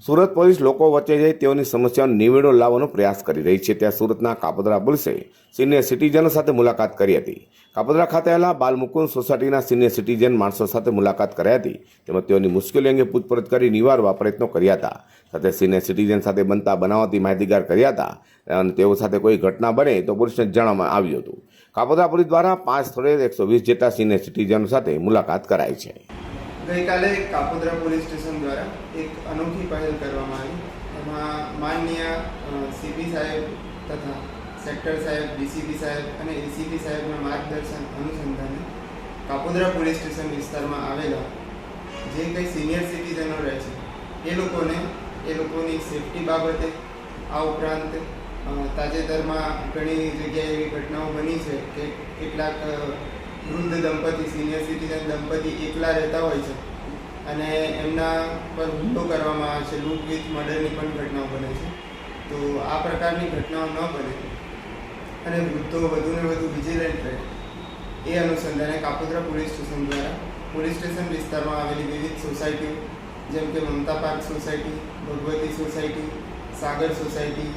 Surat police લોકો વચ્ચે જઈ તેઓની સમસ્યાનો નિવેડો લાવવાનો પ્રયાસ કરી રહી છે। ત્યાં સુરતના કાપોદ્રા પોલીસે સિનિયર સિટીઝનો સાથે મુલાકાત કરી હતી। કાપોદ્રા ખાતે આવેલા બાલમુકુંદ સોસાયટીના સિનિયર સિટીઝન માણસો સાથે મુલાકાત કરી હતી, તેમજ તેઓની મુશ્કેલી અંગે પૂછપરછ કરી નિવારવા પ્રયત્નો કર્યા હતા। સાથે સિનિયર સિટીઝન સાથે બનતા બનાવથી માહિતીગાર કર્યા હતા અને તેઓ સાથે કોઈ ઘટના બને તો પોલીસને જણાવવામાં આવ્યું હતું। કાપોદ્રા પોલીસ દ્વારા 5 સ્થળે 120 જેટલા સિનિયર સિટીઝનો સાથે મુલાકાત કરાઈ છે। ગઈકાલે કાપોદ્રા પોલીસ સ્ટેશન દ્વારા એક અનોખી પહેલ કરવામાં આવી। એમાં માનનીય સીપી સાહેબ તથા સેક્ટર સાહેબ, ડીસીપી સાહેબ અને એસીપી સાહેબના માર્ગદર્શન અનુસંધાને કાપોદ્રા પોલીસ સ્ટેશન વિસ્તારમાં આવેલા જે કંઈ સિનિયર સિટીઝનો રહે છે એ લોકોની સેફટી બાબતે, આ ઉપરાંત તાજેતરમાં ઘણી જગ્યાએ એવી ઘટનાઓ બની છે કે કેટલાક વૃદ્ધ દંપતી, સિનિયર સિટીઝન દંપતી એકલા રહેતા હોય છે અને એમના પર હુમલો કરવામાં આવે છે, લૂંટ વિથ મર્ડરની પણ ઘટનાઓ બને છે। તો આ પ્રકારની ઘટનાઓ ન બને અને વૃદ્ધો વધુને વધુ વિજિલન્ટ રહે એ અનુસંધાને કાપોદ્રા પોલીસ સ્ટેશન દ્વારા પોલીસ સ્ટેશન વિસ્તારમાં આવેલી વિવિધ સોસાયટીઓ જેમ કે મમતા પાર્ક સોસાયટી, ભગવતી સોસાયટી, સાગર સોસાયટી,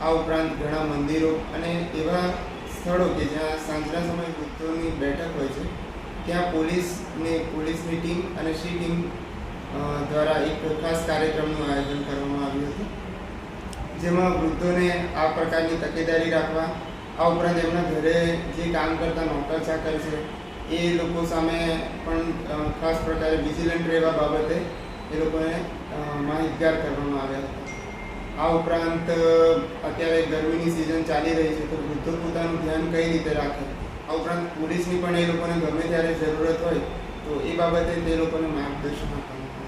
આ ઉપરાંત ઘણા મંદિરો અને એવા સ્થળો કે જ્યાં સાંજના સમયે વૃદ્ધોની બેઠક હોય છે, ત્યાં પોલીસની ટીમ અને સી ટીમ દ્વારા એક ખાસ કાર્યક્રમનું આયોજન કરવામાં આવ્યું હતું, જેમાં વૃદ્ધોને આ પ્રકારની તકેદારી રાખવા, આ ઉપરાંત એમના ઘરે જે કામ કરતા નોકર ચાકર છે એ લોકો સામે પણ ખાસ પ્રકારે વિજિલન્ટ રહેવા બાબતે એ લોકોને માહિતગાર કરવામાં આવ્યા હતા। આ ઉપરાંત અત્યારે ગરમીની સિઝન ચાલી રહી છે તો વૃદ્ધો પોતાનું ધ્યાન કઈ રીતે રાખે, આ ઉપરાંત પોલીસની પણ એ લોકોને ગમે ત્યારે જરૂરત હોય તો એ બાબતે તે લોકોને માર્ગદર્શન આપે।